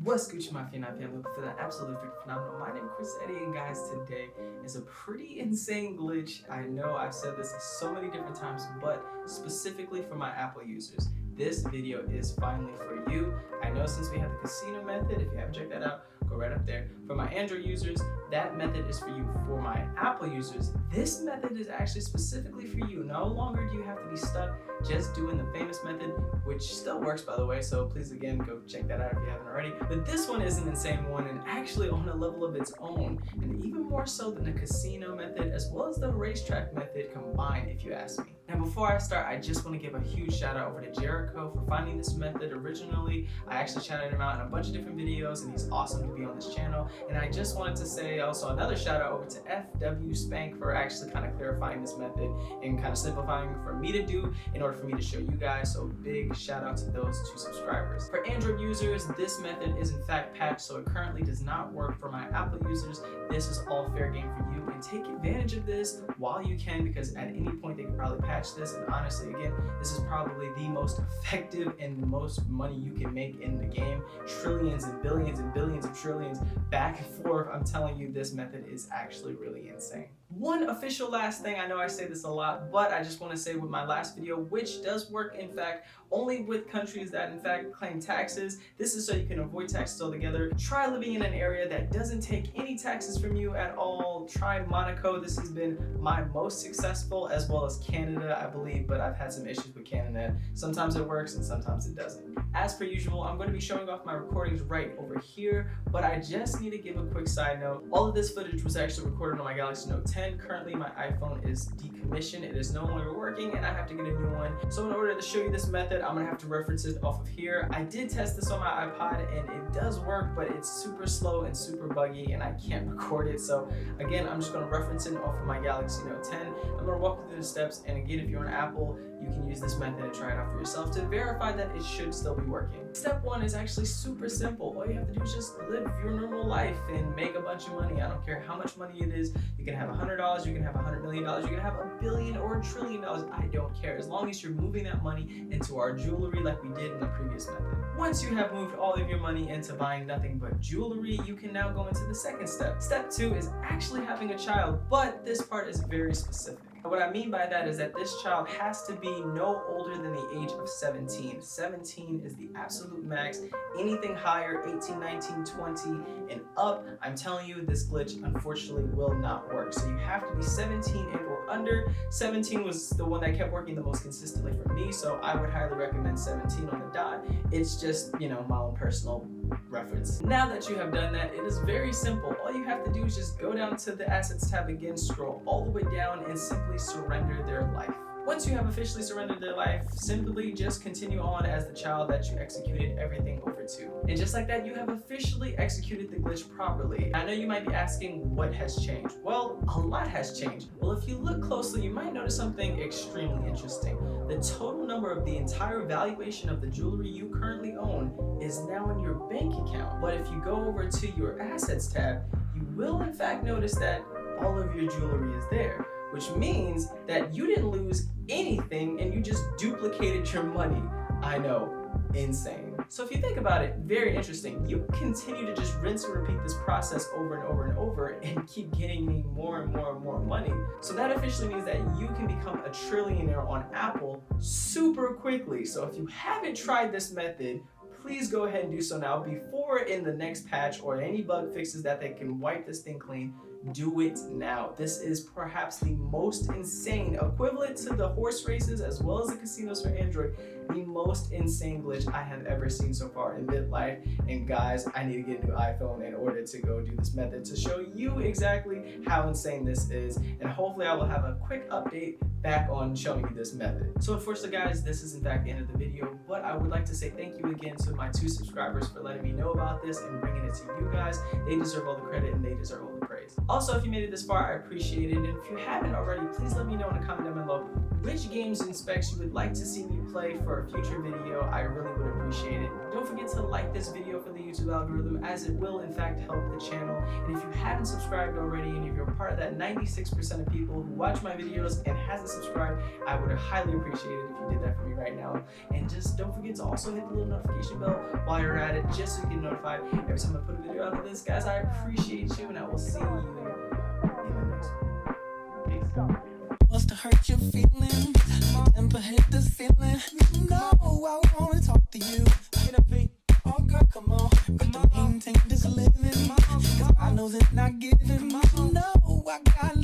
What's Gucci Mafia and I'm looking for that absolutely freaking phenomenal. My name is Chris Eddie, and guys, today is a pretty insane glitch. I know I've said this so many different times, but specifically for my Apple users, this video is finally for you. I know since we have the casino method, if you haven't checked that out, go right up there. For my Android users, that method is for you. For my Apple users, this method is actually specifically for you. No longer do you have to be stuck just doing the famous method, which still works, by the way, so please again go check that out if you haven't already. But this one is an insane one and actually on a level of its own, and even more so than the casino method as well as the racetrack method combined, if you ask me. Now before I start, I just want to give a huge shout out over to Jericho for finding this method originally. I actually shouted him out in a bunch of different videos and he's awesome to be on this channel. And I just wanted to say also another shout out over to FW Spank for actually kind of clarifying this method and kind of simplifying for me to do in order for me to show you guys. So big shout out to those 2 subscribers. For Android users, this method is in fact patched, so it currently does not work. For my Apple users, this is all fair game for you, and take advantage of this while you can, because at any point they can probably patch this, and honestly, again, this is probably the most effective and the most money you can make in the game. Trillions and billions of trillions back and forth. I'm telling you, this method is actually really insane. One official last thing, I know I say this a lot, but I just want to say with my last video, which does work in fact only with countries that in fact claim taxes. This is so you can avoid taxes altogether. Try living in an area that doesn't take any taxes from you at all. Try Monaco. This has been my most successful, as well as Canada, I believe, but I've had some issues with Canada. Sometimes it works and sometimes it doesn't. As per usual, I'm going to be showing off my recordings right over here, but I just need to give a quick side note. All of this footage was actually recorded on my Galaxy Note 10. Currently, my iPhone is decommissioned. It is no longer working and I have to get a new one. So in order to show you this method, I'm gonna have to reference it off of here. I did test this on my iPod and it does work, but it's super slow and super buggy and I can't record it. So again, I'm just gonna reference it off of my Galaxy Note 10. I'm gonna walk you through the steps, and again, if you're on Apple, you can use this method and try it out for yourself to verify that it should still be working. Step 1 is actually super simple. All you have to do is just live your normal life and make a bunch of money. I don't care how much money it is. You can have $100, you can have $100 million, you can have $1 billion or $1 trillion. I don't care, as long as you're moving that money into our jewelry like we did in the previous method. Once you have moved all of your money into buying nothing but jewelry, you can now go into the second step. Step 2 is actually having a child, but this part is very specific. What I mean by that is that this child has to be no older than the age of 17. 17 is the absolute max. Anything higher, 18, 19, 20, and up, I'm telling you, this glitch unfortunately will not work. So you have to be 17 and or under. 17 was the one that kept working the most consistently for me, so I would highly recommend 17 on the dot. It's just, you know, my own personal reference. Now that you have done that, it is very simple. All you have to do is just go down to the assets tab again, scroll all the way down, and simply surrender their life. Once you have officially surrendered their life, simply just continue on as the child that you executed everything over to. And just like that, you have officially executed the glitch properly. I know you might be asking, what has changed? Well, a lot has changed. Well, if you look closely, you might notice something extremely interesting. The total number of the entire valuation of the jewelry you currently own is now in your bank account. But if you go over to your assets tab, you will in fact notice that all of your jewelry is there, which means that you didn't lose anything and you just duplicated your money. I know, insane. So if you think about it, very interesting. You continue to just rinse and repeat this process over and over and over and keep getting me more and more and more money. So that officially means that you can become a trillionaire on Apple super quickly. So if you haven't tried this method, please go ahead and do so now before in the next patch or any bug fixes that they can wipe this thing clean. Do it now. This is perhaps the most insane, equivalent to the horse races as well as the casinos for Android, the most insane glitch I have ever seen so far in Bitlife. And guys, I need to get a new iPhone in order to go do this method to show you exactly how insane this is. And hopefully I will have a quick update back on showing you this method. So unfortunately guys, this is in fact the end of the video, but I would like to say thank you again to my 2 subscribers for letting me know about this and bringing it to you guys. They deserve all the credit and they deserve all the praise. Also, if you made it this far, I appreciate it. And if you haven't already, please let me know in a comment down below which games and specs you would like to see me play for a future video. I really would appreciate it. Don't forget to like this video for the YouTube YouTube algorithm, as it will in fact help the channel. And if you haven't subscribed already, and if you're part of that 96% of people who watch my videos and hasn't subscribed, I would highly appreciate it if you did that for me right now. And just don't forget to also hit the little notification bell while you're at it, just so you get notified every time I put a video out of this. Guys, I appreciate you, and I will see you in the next one. Peace. What's to hurt your feelings? My temper hit the ceiling. No, I wanna talk to you. Oh girl, come on. But the maintain this living. Cause I know that not giving. No, I got